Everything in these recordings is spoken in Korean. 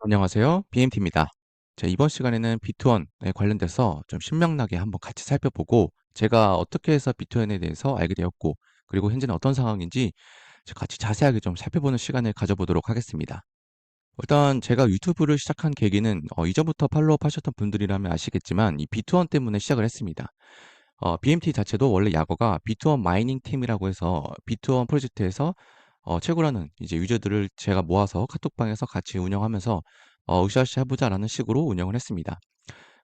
안녕하세요. BMT입니다. 자, 이번 시간에는 비트원에 관련돼서 좀 신명나게 한번 같이 살펴보고 제가 어떻게 해서 비트원에 대해서 알게 되었고 그리고 현재는 어떤 상황인지 같이 자세하게 좀 살펴보는 시간을 가져보도록 하겠습니다. 일단 제가 유튜브를 시작한 계기는 이전부터 팔로우업 하셨던 분들이라면 아시겠지만 이 비트원 때문에 시작을 했습니다. BMT 자체도 원래 약어가 비트원 마이닝 팀이라고 해서 비트원 프로젝트에서 최고라는 이제 유저들을 제가 모아서 카톡방에서 같이 운영하면서 으쌰으쌰 해보자라는 식으로 운영을 했습니다.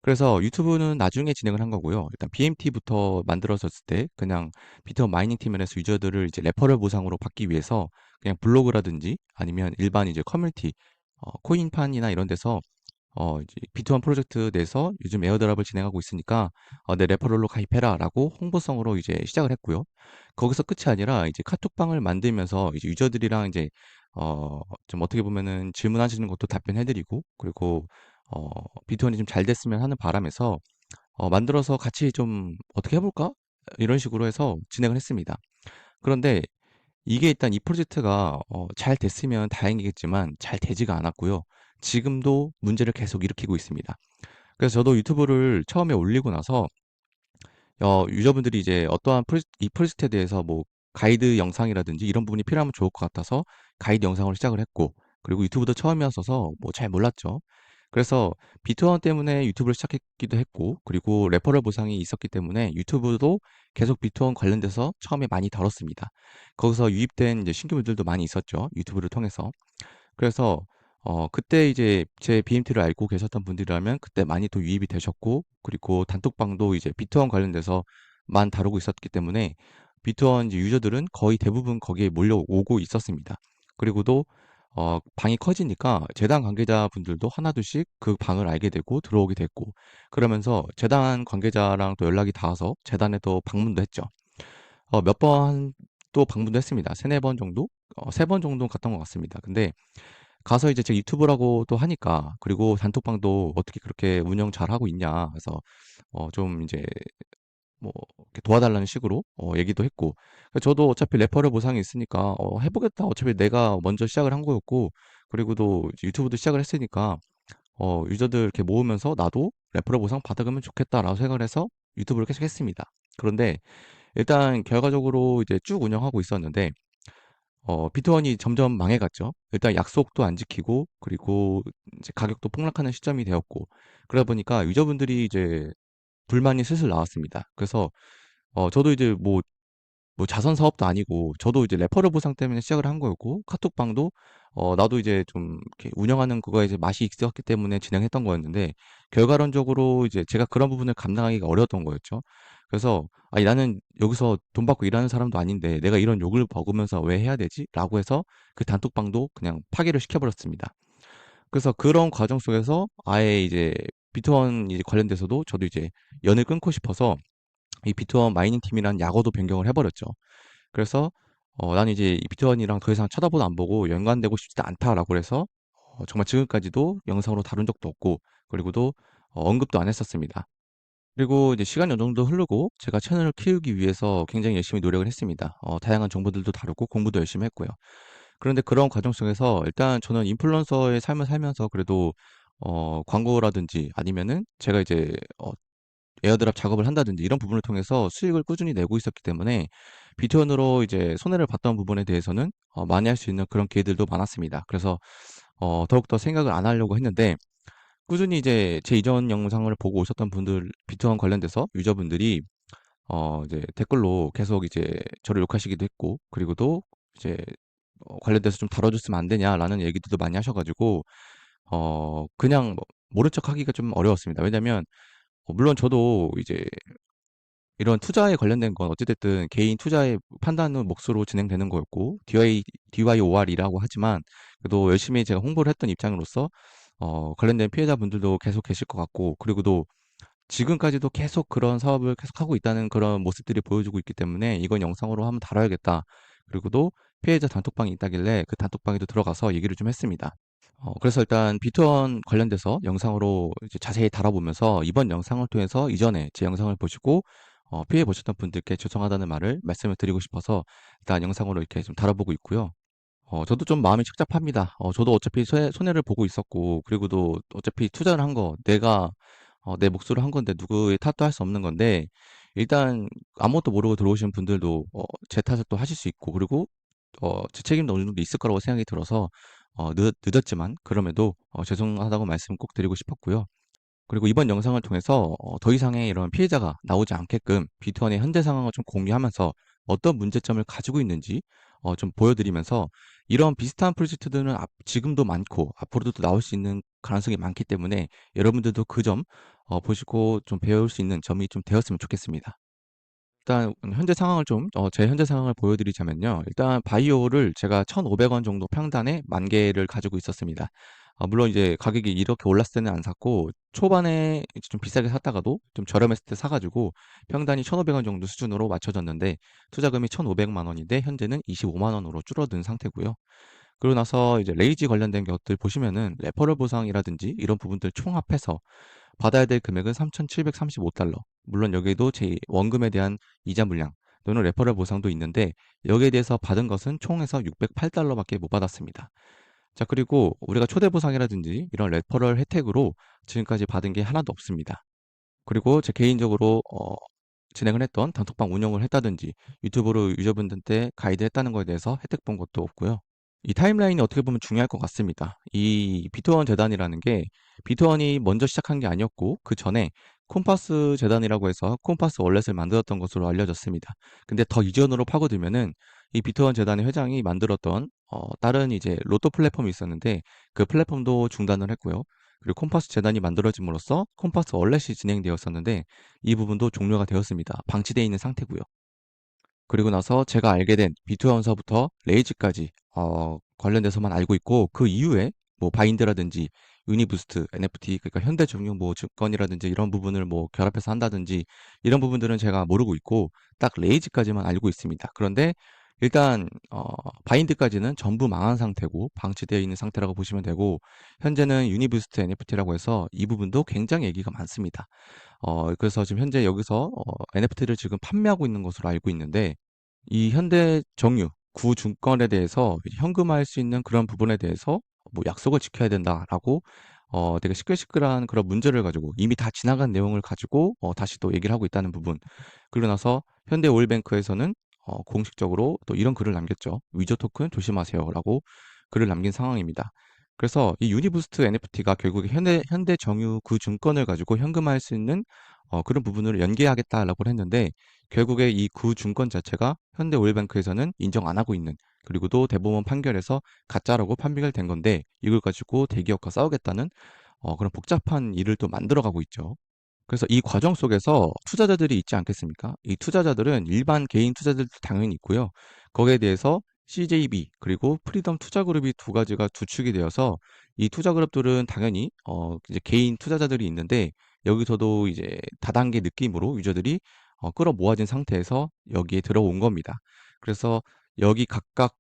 그래서 유튜브는 나중에 진행을 한 거고요. 일단 BMT부터 만들어졌을 때 그냥 비트원 마이닝 팀에서 유저들을 이제 레퍼럴 보상으로 받기 위해서 그냥 블로그라든지 아니면 일반 이제 커뮤니티 코인판이나 이런 데서 이제 비트원 프로젝트 내에서 요즘 에어드랍을 진행하고 있으니까 내 레퍼럴로 가입해라라고 홍보성으로 이제 시작을 했고요. 거기서 끝이 아니라 이제 카톡방을 만들면서 이제 유저들이랑 이제 좀 어떻게 보면은 질문하시는 것도 답변해드리고 그리고 어, 비트원이 좀 잘 됐으면 하는 바람에서 만들어서 같이 좀 어떻게 해볼까? 이런 식으로 해서 진행을 했습니다. 그런데 이게 일단 이 프로젝트가 잘 됐으면 다행이겠지만 잘 되지가 않았고요. 지금도 문제를 계속 일으키고 있습니다. 그래서 저도 유튜브를 처음에 올리고 나서 유저분들이 이제 어떠한 이 프로젝트에 대해서 뭐 가이드 영상이라든지 이런 부분이 필요하면 좋을 것 같아서 가이드 영상으로 시작을 했고 그리고 유튜브도 처음이었어서 뭐 잘 몰랐죠. 그래서 비트원 때문에 유튜브를 시작했기도 했고 그리고 레퍼럴 보상이 있었기 때문에 유튜브도 계속 비트원 관련돼서 처음에 많이 다뤘습니다. 거기서 유입된 이제 신규분들도 많이 있었죠. 유튜브를 통해서. 그래서 그때 이제 제 BMT를 알고 계셨던 분들이라면 그때 많이 또 유입이 되셨고 그리고 단톡방도 이제 비트원 관련돼서만 다루고 있었기 때문에 비트원 이제 유저들은 거의 대부분 거기에 몰려오고 있었습니다. 그리고도 방이 커지니까 재단 관계자분들도 하나둘씩 그 방을 알게 되고 들어오게 됐고 그러면서 재단 관계자랑 또 연락이 닿아서 재단에 또 방문도 했죠. 몇 번 또 방문도 했습니다. 세네 번 정도? 세 번 정도 갔던 것 같습니다. 근데 가서 이제 제가 유튜브라고 또 하니까 그리고 단톡방도 어떻게 그렇게 운영 잘하고 있냐 해서 좀 이제 뭐 이렇게 도와달라는 식으로 얘기도 했고 저도 어차피 레퍼럴 보상이 있으니까 해보겠다. 어차피 내가 먼저 시작을 한 거였고 그리고도 이제 유튜브도 시작을 했으니까 유저들 이렇게 모으면서 나도 레퍼럴 보상 받아가면 좋겠다라고 생각을 해서 유튜브를 계속 했습니다. 그런데 일단 결과적으로 이제 쭉 운영하고 있었는데 비트원이 점점 망해갔죠. 일단 약속도 안 지키고 그리고 이제 가격도 폭락하는 시점이 되었고 그러다 보니까 유저분들이 이제 불만이 슬슬 나왔습니다. 그래서 저도 이제 뭐 자선 사업도 아니고 저도 이제 레퍼럴 보상 때문에 시작을 한 거였고 카톡방도 나도 이제 좀 이렇게 운영하는 그거에 이제 맛이 있었기 때문에 진행했던 거였는데 결과론적으로 이제 제가 그런 부분을 감당하기가 어려웠던 거였죠. 그래서 아니 나는 여기서 돈 받고 일하는 사람도 아닌데 내가 이런 욕을 먹으면서 왜 해야 되지? 라고 해서 그 단톡방도 그냥 파기를 시켜버렸습니다. 그래서 그런 과정 속에서 아예 이제 비트원 이제 관련돼서도 저도 이제 연을 끊고 싶어서 이 비트원 마이닝 팀이란 약어도 변경을 해버렸죠. 그래서 나는 이제 이 비트원이랑 더 이상 쳐다보도 안 보고 연관되고 싶지도 않다라고 해서 정말 지금까지도 영상으로 다룬 적도 없고 그리고도 언급도 안 했었습니다. 그리고 이제 시간이 어느 정도 흐르고 제가 채널을 키우기 위해서 굉장히 열심히 노력을 했습니다. 다양한 정보들도 다루고 공부도 열심히 했고요. 그런데 그런 과정 속에서 일단 저는 인플루언서의 삶을 살면서 그래도 광고라든지 아니면은 제가 이제 에어드랍 작업을 한다든지 이런 부분을 통해서 수익을 꾸준히 내고 있었기 때문에 비트원으로 이제 손해를 봤던 부분에 대해서는 많이 할 수 있는 그런 기회들도 많았습니다. 그래서 더욱더 생각을 안 하려고 했는데 꾸준히 이제 제 이전 영상을 보고 오셨던 분들 비트원 관련돼서 유저분들이 이제 댓글로 계속 이제 저를 욕하시기도 했고 그리고도 이제 관련돼서 좀 다뤄줬으면 안 되냐라는 얘기들도 많이 하셔가지고 그냥 뭐 모른 척 하기가 좀 어려웠습니다. 왜냐면 물론 저도 이제 이런 투자에 관련된 건 어찌됐든 개인 투자의 판단의 몫으로 진행되는 거였고, DYOR이라고 하지만, 그래도 열심히 제가 홍보를 했던 입장으로서, 관련된 피해자분들도 계속 계실 것 같고, 그리고도 지금까지도 계속 그런 사업을 계속 하고 있다는 그런 모습들이 보여주고 있기 때문에 이건 영상으로 한번 다뤄야겠다. 그리고도 피해자 단톡방이 있다길래 그 단톡방에도 들어가서 얘기를 좀 했습니다. 그래서 일단 비트원 관련돼서 영상으로 이제 자세히 다뤄보면서 이번 영상을 통해서 이전에 제 영상을 보시고 피해 보셨던 분들께 죄송하다는 말을 말씀을 드리고 싶어서 일단 영상으로 이렇게 좀 다뤄보고 있고요. 저도 좀 마음이 착잡합니다. 저도 어차피 손해를 보고 있었고, 그리고도 어차피 투자를 한 거, 내가 내 몫으로 한 건데 누구의 탓도 할 수 없는 건데, 일단 아무것도 모르고 들어오신 분들도 제 탓을 또 하실 수 있고, 그리고 제 책임도 어느 정도 있을 거라고 생각이 들어서 늦었지만 그럼에도 죄송하다고 말씀 꼭 드리고 싶었고요. 그리고 이번 영상을 통해서 더 이상의 이런 피해자가 나오지 않게끔 비트원의 현재 상황을 좀 공유하면서 어떤 문제점을 가지고 있는지 좀 보여드리면서, 이런 비슷한 프로젝트들은 지금도 많고 앞으로도 또 나올 수 있는 가능성이 많기 때문에 여러분들도 그 점 보시고 좀 배울 수 있는 점이 좀 되었으면 좋겠습니다. 일단 현재 상황을 좀 제 현재 상황을 보여드리자면요. 일단 바이오를 제가 1,500원 정도 평단에 만 개를 가지고 있었습니다. 물론 이제 가격이 이렇게 올랐을 때는 안 샀고, 초반에 이제 좀 비싸게 샀다가도 좀 저렴했을 때 사 가지고 평단이 1,500원 정도 수준으로 맞춰졌는데, 투자금이 1,500만 원인데 현재는 25만 원으로 줄어든 상태고요. 그러고 나서 이제 레이지 관련된 것들 보시면은 레퍼럴 보상이라든지 이런 부분들 총합해서 받아야 될 금액은 3,735달러. 물론 여기에도 제 원금에 대한 이자 물량 또는 레퍼럴 보상도 있는데, 여기에 대해서 받은 것은 총해서 608달러밖에 못 받았습니다. 자, 그리고 우리가 초대 보상이라든지 이런 레퍼럴 혜택으로 지금까지 받은 게 하나도 없습니다. 그리고 제 개인적으로 진행을 했던 단톡방 운영을 했다든지 유튜브로 유저분들한테 가이드 했다는 거에 대해서 혜택 본 것도 없고요. 이 타임라인이 어떻게 보면 중요할 것 같습니다. 이 비트원 재단이라는 게 비트원이 먼저 시작한 게 아니었고, 그 전에 콤파스 재단이라고 해서 콤파스 월렛을 만들었던 것으로 알려졌습니다. 근데 더 이전으로 파고들면은 이 비트원 재단의 회장이 만들었던 다른 이제 로또 플랫폼이 있었는데, 그 플랫폼도 중단을 했고요. 그리고 콤파스 재단이 만들어짐으로써 콤파스 월렛이 진행되었었는데, 이 부분도 종료가 되었습니다. 방치되어 있는 상태고요. 그리고 나서 제가 알게 된 비투어서부터 레이즈까지 관련돼서만 알고 있고, 그 이후에 뭐 바인드라든지 유니부스트, NFT, 그러니까 현대중용 뭐 증권이라든지 이런 부분을 뭐 결합해서 한다든지 이런 부분들은 제가 모르고 있고, 딱 레이즈까지만 알고 있습니다. 그런데 일단 바인드까지는 전부 망한 상태고 방치되어 있는 상태라고 보시면 되고, 현재는 유니부스트 NFT라고 해서 이 부분도 굉장히 얘기가 많습니다. 그래서 지금 현재 여기서 NFT를 지금 판매하고 있는 것으로 알고 있는데, 이 현대 정유 구증권에 대해서 이제 현금화할 수 있는 그런 부분에 대해서 뭐 약속을 지켜야 된다라고 되게 시끌시끌한 그런 문제를 가지고 이미 다 지나간 내용을 가지고 다시 또 얘기를 하고 있다는 부분. 그러고 나서 현대 오일뱅크에서는 공식적으로 또 이런 글을 남겼죠. 위조 토큰 조심하세요라고 글을 남긴 상황입니다. 그래서 이 유니부스트 NFT가 결국에 현대 정유 그 증권을 가지고 현금화할 수 있는 그런 부분을 연계하겠다라고 했는데, 결국에 이 구 증권 자체가 현대 오일뱅크에서는 인정 안 하고 있는, 그리고 또 대법원 판결에서 가짜라고 판결된 건데, 이걸 가지고 대기업과 싸우겠다는 그런 복잡한 일을 또 만들어가고 있죠. 그래서 이 과정 속에서 투자자들이 있지 않겠습니까? 이 투자자들은 일반 개인 투자자들도 당연히 있고요. 거기에 대해서 CJB 그리고 프리덤 투자그룹이 두 가지가 두 축이 되어서, 이 투자그룹들은 당연히 이제 개인 투자자들이 있는데, 여기서도 이제 다단계 느낌으로 유저들이 끌어모아진 상태에서 여기에 들어온 겁니다. 그래서 여기 각각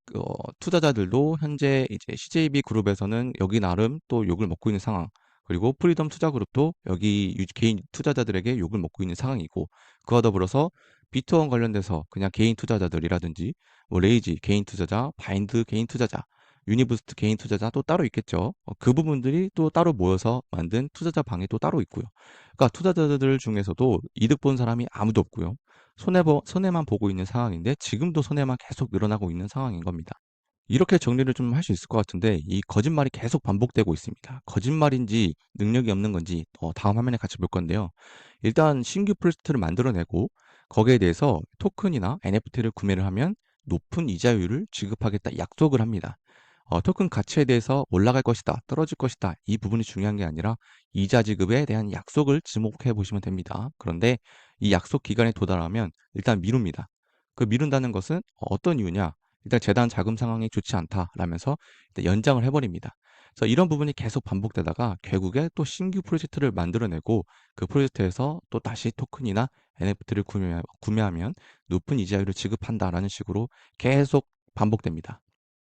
투자자들도 현재 이제 CJB 그룹에서는 여기 나름 또 욕을 먹고 있는 상황, 그리고 프리덤 투자그룹도 여기 개인 투자자들에게 욕을 먹고 있는 상황이고, 그와 더불어서 비트원 관련돼서 그냥 개인 투자자들이라든지 뭐 레이지 개인 투자자, 바인드 개인 투자자, 유니부스트 개인 투자자 또 따로 있겠죠. 그 부분들이 또 따로 모여서 만든 투자자 방이 또 따로 있고요. 그러니까 투자자들 중에서도 이득 본 사람이 아무도 없고요. 손해만 보고 있는 상황인데, 지금도 손해만 계속 늘어나고 있는 상황인 겁니다. 이렇게 정리를 좀 할 수 있을 것 같은데, 이 거짓말이 계속 반복되고 있습니다. 거짓말인지 능력이 없는 건지 다음 화면에 같이 볼 건데요. 일단 신규 프로젝트를 만들어내고 거기에 대해서 토큰이나 NFT를 구매를 하면 높은 이자율을 지급하겠다 약속을 합니다. 토큰 가치에 대해서 올라갈 것이다, 떨어질 것이다, 이 부분이 중요한 게 아니라 이자 지급에 대한 약속을 지목해 보시면 됩니다. 그런데 이 약속 기간에 도달하면 일단 미룹니다. 그 미룬다는 것은 어떤 이유냐? 일단 재단 자금 상황이 좋지 않다라면서 일단 연장을 해버립니다. 그래서 이런 부분이 계속 반복되다가 결국에 또 신규 프로젝트를 만들어내고, 그 프로젝트에서 또 다시 토큰이나 NFT를 구매하면 높은 이자율을 지급한다라는 식으로 계속 반복됩니다.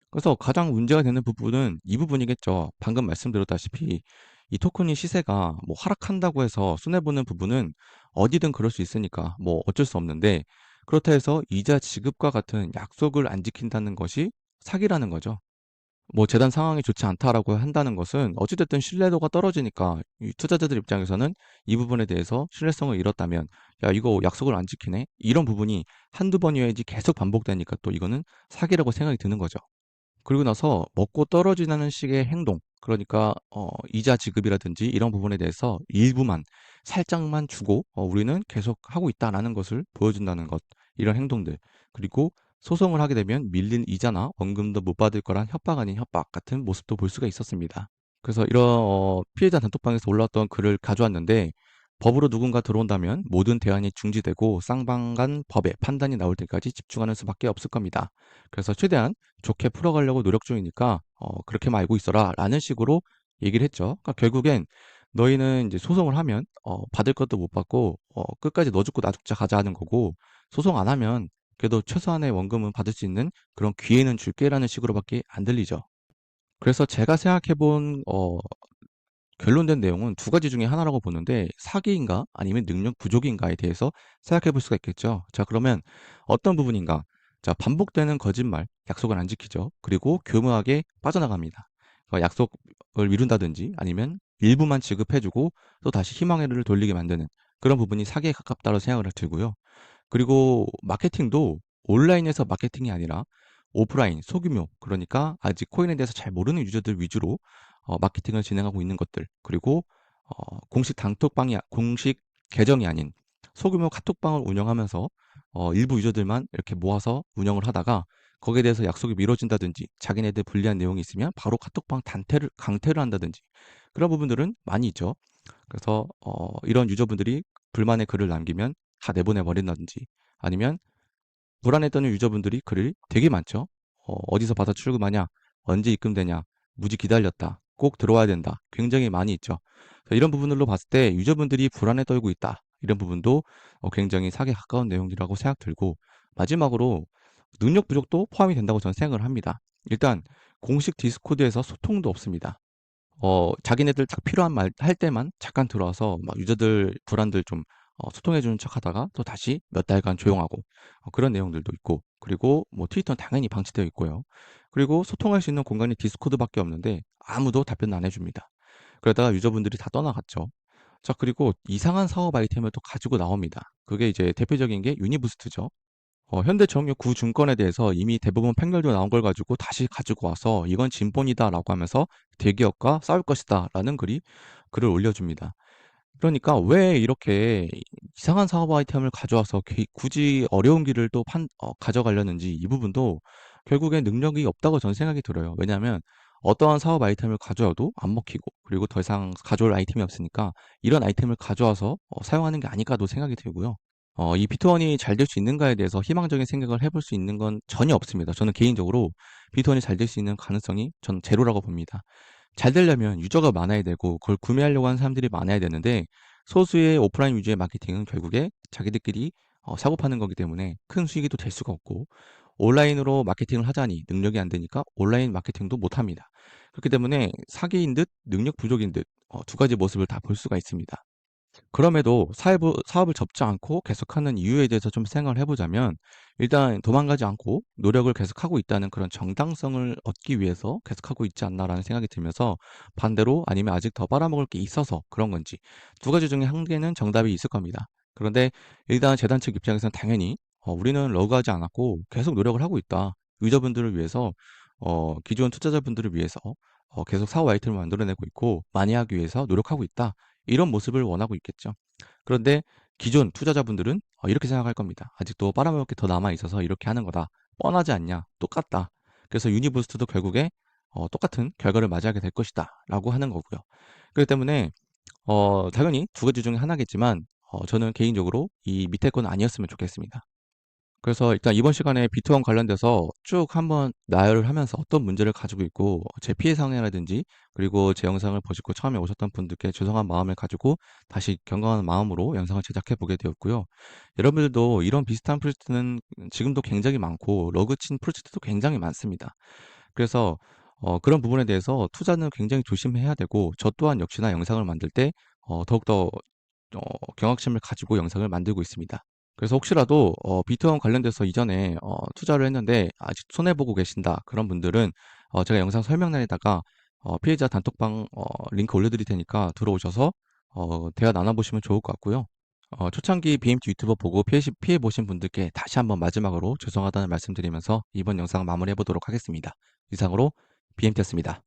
그래서 가장 문제가 되는 부분은 이 부분이겠죠. 방금 말씀드렸다시피 이 토큰이 시세가 뭐 하락한다고 해서 손해보는 부분은 어디든 그럴 수 있으니까 뭐 어쩔 수 없는데, 그렇다 해서 이자 지급과 같은 약속을 안 지킨다는 것이 사기라는 거죠. 뭐 재단 상황이 좋지 않다라고 한다는 것은 어찌 됐든 신뢰도가 떨어지니까 이 투자자들 입장에서는 이 부분에 대해서 신뢰성을 잃었다면 '야 이거 약속을 안 지키네.' 이런 부분이 한두 번이어야지 계속 반복되니까 또 이거는 사기라고 생각이 드는 거죠. 그리고 나서 먹고 떨어지는 식의 행동, 그러니까 이자 지급이라든지 이런 부분에 대해서 일부만 살짝만 주고 우리는 계속 하고 있다라는 것을 보여준다는 것, 이런 행동들. 그리고 소송을 하게 되면 밀린 이자나 원금도 못 받을 거란 협박 아닌 협박 같은 모습도 볼 수가 있었습니다. 그래서 이런 피해자 단톡방에서 올라왔던 글을 가져왔는데, 법으로 누군가 들어온다면 모든 대안이 중지되고 쌍방간 법의 판단이 나올 때까지 집중하는 수밖에 없을 겁니다. 그래서 최대한 좋게 풀어가려고 노력 중이니까 그렇게만 알고 있어라 라는 식으로 얘기를 했죠. 그러니까 결국엔 너희는 이제 소송을 하면 받을 것도 못 받고 끝까지 너 죽고 나 죽자 가자 하는 거고, 소송 안 하면 그래도 최소한의 원금은 받을 수 있는 그런 기회는 줄게라는 식으로밖에 안 들리죠. 그래서 제가 생각해 본 결론된 내용은 두 가지 중에 하나라고 보는데, 사기인가 아니면 능력 부족인가에 대해서 생각해 볼 수가 있겠죠. 자, 그러면 어떤 부분인가? 자, 반복되는 거짓말, 약속을 안 지키죠. 그리고 교묘하게 빠져나갑니다. 약속을 미룬다든지 아니면 일부만 지급해주고 또 다시 희망의 를 돌리게 만드는 그런 부분이 사기에 가깝다고 생각을 들고요. 그리고 마케팅도 온라인에서 마케팅이 아니라 오프라인, 소규모, 그러니까 아직 코인에 대해서 잘 모르는 유저들 위주로 마케팅을 진행하고 있는 것들, 그리고 공식 계정이 아닌 소규모 카톡방을 운영하면서 일부 유저들만 이렇게 모아서 운영을 하다가 거기에 대해서 약속이 미뤄진다든지 자기네들 불리한 내용이 있으면 바로 카톡방 강퇴를 한다든지 그런 부분들은 많이 있죠. 그래서 이런 유저분들이 불만의 글을 남기면 다 내보내 버린다든지, 아니면 불안했던 유저분들이 글이 되게 많죠. 어디서 받아 출금하냐, 언제 입금되냐, 무지 기다렸다, 꼭 들어와야 된다, 굉장히 많이 있죠. 그래서 이런 부분들로 봤을 때 유저분들이 불안에 떨고 있다, 이런 부분도 굉장히 사기에 가까운 내용이라고 생각 들고, 마지막으로 능력 부족도 포함이 된다고 저는 생각을 합니다. 일단 공식 디스코드에서 소통도 없습니다. 자기네들 딱 필요한 말 할 때만 잠깐 들어와서 막 유저들 불안들 좀 소통해 주는 척하다가 또 다시 몇 달간 조용하고 그런 내용들도 있고, 그리고 뭐 트위터는 당연히 방치되어 있고요. 그리고 소통할 수 있는 공간이 디스코드밖에 없는데 아무도 답변 안 해줍니다. 그러다가 유저분들이 다 떠나갔죠. 자, 그리고 이상한 사업 아이템을 또 가지고 나옵니다. 그게 이제 대표적인 게 유니부스트죠. 현대정유 구증권에 대해서 이미 대부분 판결도 나온 걸 가지고 다시 가지고 와서 이건 진본이다라고 하면서 대기업과 싸울 것이다라는 글을 올려줍니다. 그러니까 왜 이렇게 이상한 사업 아이템을 가져와서 굳이 어려운 길을 또 가져가려는지, 이 부분도 결국엔 능력이 없다고 저는 생각이 들어요. 왜냐하면 어떠한 사업 아이템을 가져와도 안 먹히고, 그리고 더 이상 가져올 아이템이 없으니까 이런 아이템을 가져와서 사용하는 게 아닐까도 생각이 들고요. 이 비트원이 잘 될 수 있는가에 대해서 희망적인 생각을 해볼 수 있는 건 전혀 없습니다. 저는 개인적으로 비트원이 잘 될 수 있는 가능성이 전 제로라고 봅니다. 잘 되려면 유저가 많아야 되고 그걸 구매하려고 하는 사람들이 많아야 되는데, 소수의 오프라인 위주의 마케팅은 결국에 자기들끼리 사고 파는 거기 때문에 큰 수익이 또 될 수가 없고, 온라인으로 마케팅을 하자니 능력이 안 되니까 온라인 마케팅도 못 합니다. 그렇기 때문에 사기인 듯 능력 부족인 듯 두 가지 모습을 다 볼 수가 있습니다. 그럼에도 사업을 접지 않고 계속하는 이유에 대해서 좀 생각을 해보자면, 일단 도망가지 않고 노력을 계속하고 있다는 그런 정당성을 얻기 위해서 계속하고 있지 않나라는 생각이 들면서, 반대로 아니면 아직 더 빨아먹을 게 있어서 그런 건지, 두 가지 중에 한 개는 정답이 있을 겁니다. 그런데 일단 재단 측 입장에서는 당연히 우리는 러그하지 않았고 계속 노력을 하고 있다. 유저분들을 위해서, 기존 투자자분들을 위해서 계속 사업 아이템을 만들어내고 있고 많이 하기 위해서 노력하고 있다. 이런 모습을 원하고 있겠죠. 그런데 기존 투자자분들은 이렇게 생각할 겁니다. 아직도 빨아먹을 게 더 남아 있어서 이렇게 하는 거다. 뻔하지 않냐? 똑같다. 그래서 유니부스트도 결국에 똑같은 결과를 맞이하게 될 것이다. 라고 하는 거고요. 그렇기 때문에 당연히 두 가지 중에 하나겠지만 저는 개인적으로 이 밑에 건 아니었으면 좋겠습니다. 그래서 일단 이번 시간에 비트원 관련돼서 쭉 한번 나열을 하면서 어떤 문제를 가지고 있고 제 피해 상황이라든지, 그리고 제 영상을 보시고 처음에 오셨던 분들께 죄송한 마음을 가지고 다시 경건한 마음으로 영상을 제작해 보게 되었고요. 여러분들도 이런 비슷한 프로젝트는 지금도 굉장히 많고 러그친 프로젝트도 굉장히 많습니다. 그래서 그런 부분에 대해서 투자는 굉장히 조심해야 되고, 저 또한 역시나 영상을 만들 때 더욱더 경각심을 가지고 영상을 만들고 있습니다. 그래서 혹시라도 비트원 관련돼서 이전에 투자를 했는데 아직 손해보고 계신다, 그런 분들은 제가 영상 설명란에다가 피해자 단톡방 링크 올려드릴 테니까 들어오셔서 대화 나눠보시면 좋을 것 같고요. 초창기 BMT 유튜버 보고 피해 보신 분들께 다시 한번 마지막으로 죄송하다는 말씀드리면서 이번 영상 마무리해 보도록 하겠습니다. 이상으로 BMT였습니다.